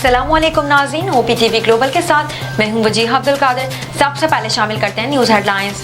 अस्सलाम वालेकुम नाज़रीन, ओपी टीवी ग्लोबल के साथ मैं हूं वजीह अब्दुल कादिर। सबसे पहले शामिल करते हैं न्यूज़ हेडलाइंस।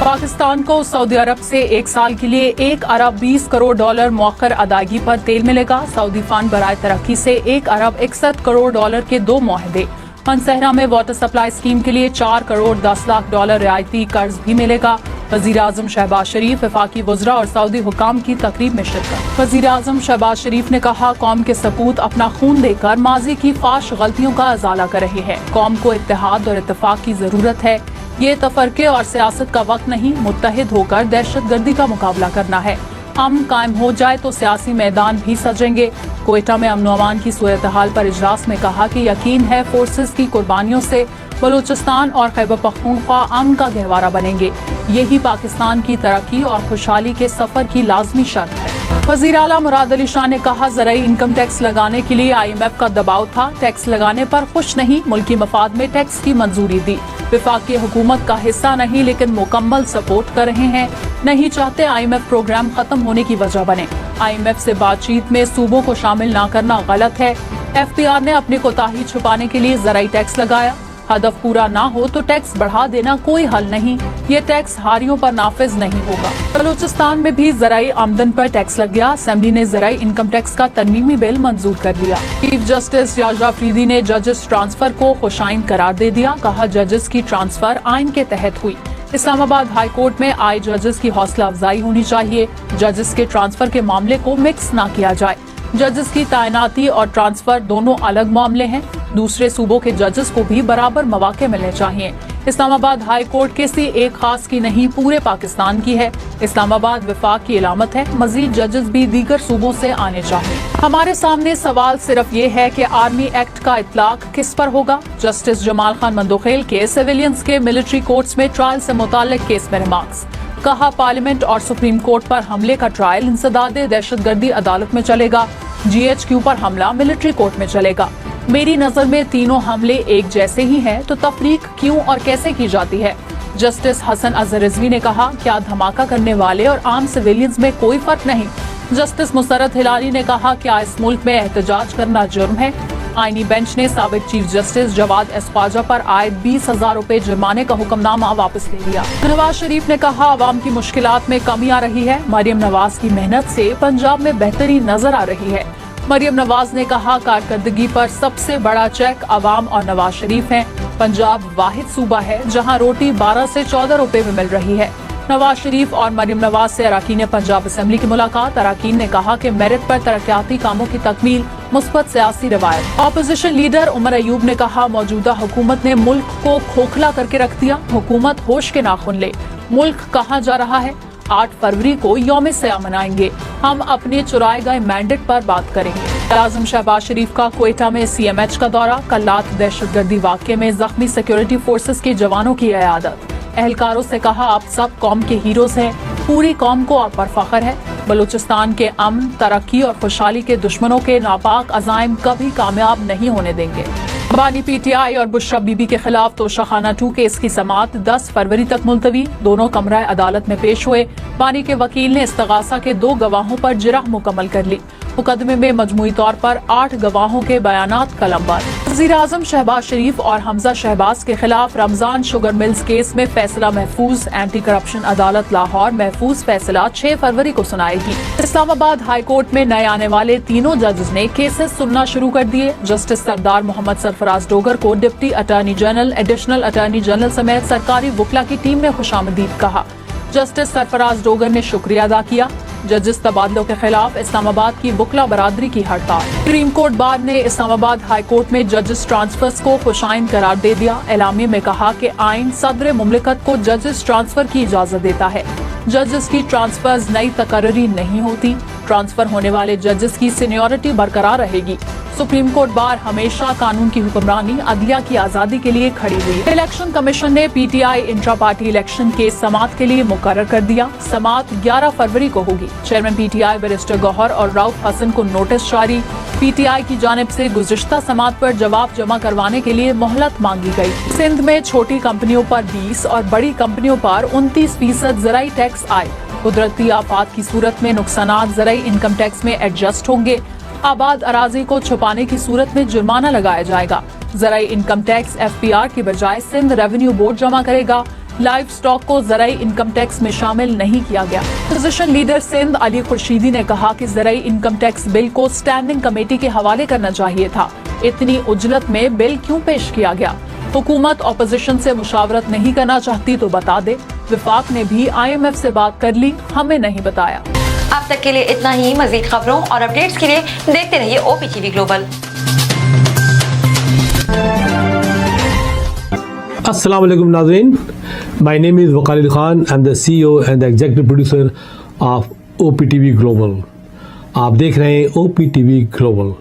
पाकिस्तान को सऊदी अरब से 1 साल के लिए $1 अरब 20 करोड़ मौखर अदायगी पर तेल मिलेगा। सऊदी फंड बराए तरक्की से $1 अरब 61 करोड़ के 2 मुआहदे। मनसहरा में वाटर सप्लाई स्कीम के लिए $4 करोड़ 10 लाख रियायती कर्ज भी मिलेगा। वज़ीर आज़म शहबाज शरीफ, वफाकी वज़रा और सऊदी हुकाम की तकरीब में शिरकत। वज़ीर आज़म शहबाज शरीफ ने कहा, कौम के सपूत अपना खून देकर माजी की फाश गलतियों का अजाला कर रहे हैं। कौम को इत्तेहाद और इत्तेफाक की जरूरत है। ये तफरके और सियासत का वक्त नहीं, मुत्तहिद होकर दहशत गर्दी का मुकाबला करना है। अमन कायम हो जाए तो सियासी मैदान भी सजेंगे। कोयटा में अमन अमान की सूरत हाल पर इजलास में कहा कि यकीन है फोर्सेस की कुर्बानियों से बलूचिस्तान और खैबर पख्तूनख्वा अमन का गहवारा बनेंगे। यही पाकिस्तान की तरक्की और खुशहाली के सफर की लाजमी शर्त है। वज़ीर आला मुराद अली शाह ने कहा, ज़राई इनकम टैक्स लगाने के लिए IMF का दबाव था। टैक्स लगाने पर खुश नहीं, मुल्की मफाद में टैक्स की मंजूरी दी। वफाकी हुकूमत का हिस्सा नहीं लेकिन मुकम्मल सपोर्ट कर रहे हैं। नहीं चाहते IMF प्रोग्राम खत्म होने की वजह बने। IMF से बातचीत में सूबों को शामिल न करना गलत है। FPR ने अपनी कोताही छुपाने के लिए ज़राई टैक्स लगाया। हदफ पूरा ना हो तो टैक्स बढ़ा देना कोई हल नहीं। ये टैक्स हारियों पर नाफिज नहीं होगा। बलूचिस्तान में भी ज़राई आमदन पर टैक्स लग गया। असेंबली ने ज़राई इनकम टैक्स का तरमीमी बिल मंजूर कर लिया। चीफ जस्टिस याजा अफरीदी ने जजेस ट्रांसफर को खुशाइन करार दे दिया। कहा, जजेस की ट्रांसफर आइन के तहत हुई। इस्लामाबाद हाई कोर्ट में आए जजेस की हौसला अफजाई होनी चाहिए। जजेस के ट्रांसफर के मामले को मिक्स ना किया जाए। जजेस की तैनाती और ट्रांसफर दोनों अलग मामले हैं। दूसरे सूबों के जजेस को भी बराबर मौके मिलने चाहिए। इस्लामाबाद हाई कोर्ट किसी एक खास की नहीं, पूरे पाकिस्तान की है। इस्लामाबाद वफाक की इलामत है। मजीद जजेस भी दीगर सूबों से आने चाहिए। हमारे सामने सवाल सिर्फ ये है कि आर्मी एक्ट का इतलाक किस पर होगा। जस्टिस जमाल खान मंदोखेल के सिविलियंस के मिलिट्री कोर्ट्स में ट्रायल से मुताल्लिक केस में रिमार्क्स। कहा, पार्लियामेंट और सुप्रीम कोर्ट पर हमले का ट्रायल इंसदाद दहशतगर्दी अदालत में चलेगा। GHQ पर हमला मिलिट्री कोर्ट में चलेगा। मेरी नजर में तीनों हमले एक जैसे ही हैं, तो तफरीक क्यों और कैसे की जाती है। जस्टिस हसन अजहर रिजवी ने कहा, क्या धमाका करने वाले और आम सिविलियंस में कोई फर्क नहीं। जस्टिस मुसर्रत हिलाली ने कहा, क्या इस मुल्क में एहतजाज करना जुर्म है। आईनी बेंच ने साबिक chief justice Jawad S Khawaja पर आयद 20,000 रुपए जुर्माने का हुक्मनामा वापस ले लिया। नवाज शरीफ ने कहा, आवाम की मुश्किलात में कमी आ रही है। मरियम नवाज की मेहनत से पंजाब में बेहतरी नजर आ रही है। मरियम नवाज ने कहा, कारकर्दगी पर सबसे बड़ा चेक अवाम और नवाज शरीफ हैं। पंजाब वाहिद सूबा है जहां रोटी 12 से 14 रुपए में मिल रही है। नवाज शरीफ और मरियम नवाज से अरकान पंजाब असेंबली की मुलाकात। अरकान ने कहा कि मेरिट पर तरक्याती कामों की तकमील मुस्बत सियासी रवायत। अपोजिशन लीडर उमर अयूब ने कहा, मौजूदा हुकूमत ने मुल्क को खोखला करके रख दिया। हुकूमत होश के नाखुन ले। मुल्क कहाँ जा रहा है। 8 फरवरी को यौम सया मनाएंगे। हम अपने चुराए गए मैंडेट पर बात करेंगे। आज़म शहबाज शरीफ का कोयटा में CMH का दौरा। कल्लात दहशतगर्दी वाक़े में जख्मी सिक्योरिटी फोर्सेस के जवानों की इयादत। एहलकारों से कहा, आप सब कौम के हीरोज हैं। पूरी कौम को आप पर फख्र है। बलूचिस्तान के अमन, तरक्की और खुशहाली के दुश्मनों के नापाक अज़ाइम कभी कामयाब नहीं होने देंगे। बानी PTI और बुशरा बीबी के खिलाफ तोशाखाना 2 केस की समाअत 10 फरवरी तक मुलतवी। दोनों कमरा अदालत में पेश हुए। बानी के वकील ने इस्तगासा के 2 गवाहों पर जिरह मुकम्मल कर ली। मुकदमे में मजमूई तौर पर 8 गवाहों के बयानात कलमबंद। वज़ीर आज़म शहबाज शरीफ और हमजा शहबाज के खिलाफ रमजान शुगर मिल्स केस में फैसला महफूज। एंटी करप्शन अदालत लाहौर महफूज फैसला 6 फरवरी को सुनाएगी। इस्लामाबाद हाई कोर्ट में नए आने वाले तीनों जजेस ने केसेस सुनना शुरू कर दिए। जस्टिस सरदार मोहम्मद सरफराज डोगर को deputy attorney general, additional attorney general समेत सरकारी वकला की टीम ने खुशामदीद कहा। जस्टिस सरफराज डोगर ने शुक्रिया अदा किया। जजेस तबादलों के खिलाफ इस्लामाबाद की वकला बरादरी की हड़ताल। सुप्रीम कोर्ट बार ने इस्लामाबाद हाई कोर्ट में जजेस ट्रांसफर्स को खुशाइन करार दे दिया। एलामी में कहा कि आइन सदर मुमलिकत को जजेस ट्रांसफर की इजाजत देता है। जजेस की ट्रांसफर्स नई तकर्री नहीं होती। ट्रांसफर होने वाले जजेस की सीनियरिटी बरकरार रहेगी। सुप्रीम कोर्ट बार हमेशा कानून की हुक्मरानी, अदलिया की आजादी के लिए खड़ी हुई है। इलेक्शन कमीशन ने पीटीआई इंट्रा पार्टी इलेक्शन के समाअत के लिए मुकर्रर कर दिया। समाअत 11 फरवरी को होगी। चेयरमैन पीटीआई बैरिस्टर गौहर और राउफ हसन को नोटिस जारी। पीटीआई की जानिब से गुज़िश्ता समाअत पर जवाब जमा करवाने के लिए मोहलत मांगी गई। सिंध में छोटी कंपनियों पर 20 और बड़ी कंपनियों पर 29% ज़राई टैक्स आए। कुदरती आफात की सूरत में नुकसानात ज़राई इनकम टैक्स में एडजस्ट होंगे। आबाद अराजी को छुपाने की सूरत में जुर्माना लगाया जाएगा। ज़राई इनकम टैक्स एफपीआर की बजाय सिंध रेवेन्यू बोर्ड जमा करेगा। लाइव स्टॉक को ज़राई इनकम टैक्स में शामिल नहीं किया गया। अपोजिशन लीडर सिंध अली खुर्शीदी ने कहा कि ज़राई इनकम टैक्स बिल को स्टैंडिंग कमेटी के हवाले करना चाहिए था। इतनी उजलत में बिल क्यों पेश किया गया? हुकूमत अपोजिशन से मुशावरत नहीं करना चाहती तो बता दे। विफाक ने भी IMF से बात कर ली, हमें नहीं बताया। अब तक के लिए इतना ही। मजीद खबरों और अपडेट्स के लिए देखते रहिए OPTV ग्लोबल। अस्सलाम वालेकुम नाज़रीन, my name is Wakal Khan, I am the CEO and the executive producer of OPTV Global. आप देख रहे हैं OPTV ग्लोबल।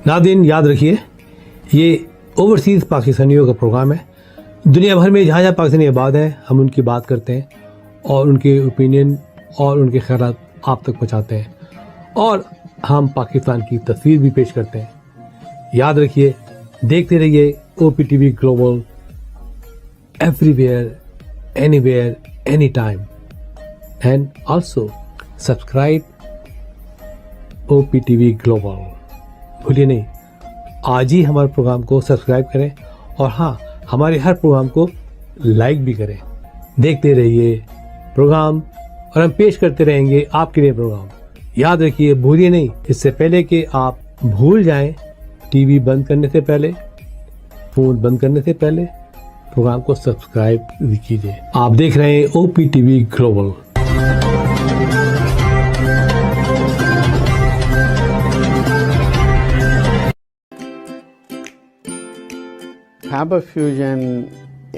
नाज़रीन याद रखिए, ये ओवरसीज़ पाकिस्तानियों का प्रोग्राम है। दुनिया भर में जहाँ जहाँ पाकिस्तानी आबाद हैं, हम उनकी बात करते हैं और उनके ओपिनियन और उनके ख़यालात आप तक पहुँचाते हैं, और हम पाकिस्तान की तस्वीर भी पेश करते हैं। याद रखिए, देखते रहिए OPTV global, everywhere, anywhere, any time, and also subscribe OPTV global. भूलिए नहीं, आज ही हमारे प्रोग्राम को सब्सक्राइब करें, और हाँ, हमारे हर प्रोग्राम को लाइक भी करें। देखते रहिए प्रोग्राम, और हम पेश करते रहेंगे आपके लिए प्रोग्राम। याद रखिए, भूलिए नहीं, इससे पहले कि आप भूल जाएं, टीवी बंद करने से पहले, फोन बंद करने से पहले प्रोग्राम को सब्सक्राइब कीजिए। आप देख रहे हैं OPTV global. Faber Fusion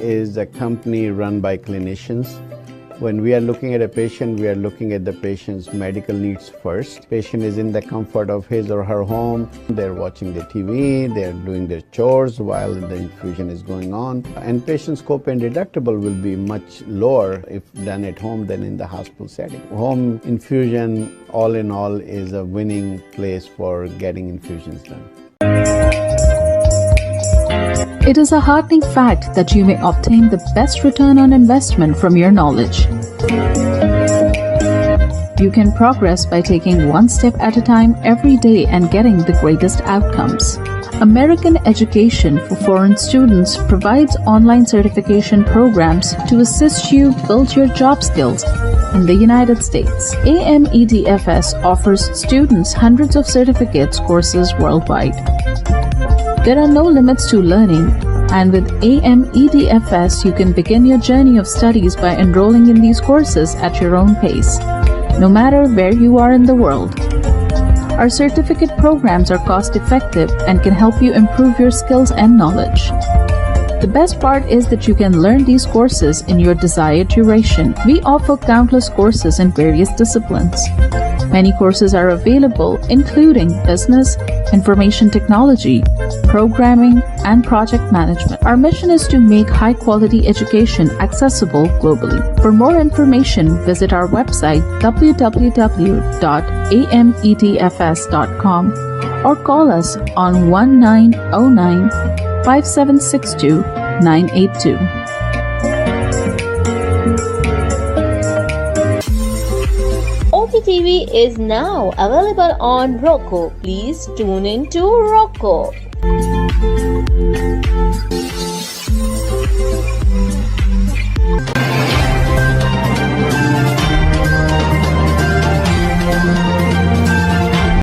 is a company run by clinicians. When we are looking at a patient, we are looking at the patient's medical needs first. Patient is in the comfort of his or her home. They're watching the TV, they're doing their chores while the infusion is going on. And patient's copay and deductible will be much lower if done at home than in the hospital setting. Home infusion, all in all, is a winning place for getting infusions done. It is a heartening fact that you may obtain the best return on investment from your knowledge. You can progress by taking one step at a time every day and getting the greatest outcomes. American Education for Foreign Students provides online certification programs to assist you build your job skills in the United States. AMEDFS offers students hundreds of certificates courses worldwide. There are no limits to learning, and with AMEDFS, you can begin your journey of studies by enrolling in these courses at your own pace, no matter where you are in the world. Our certificate programs are cost-effective and can help you improve your skills and knowledge. The best part is that you can learn these courses in your desired duration. We offer countless courses in various disciplines. Many courses are available, including business, information technology, programming, and project management. Our mission is to make high-quality education accessible globally. For more information, visit our website www.amedfs.com or call us on 1909-5762-982. OPTV is now available on Roku. Please tune in to Roku.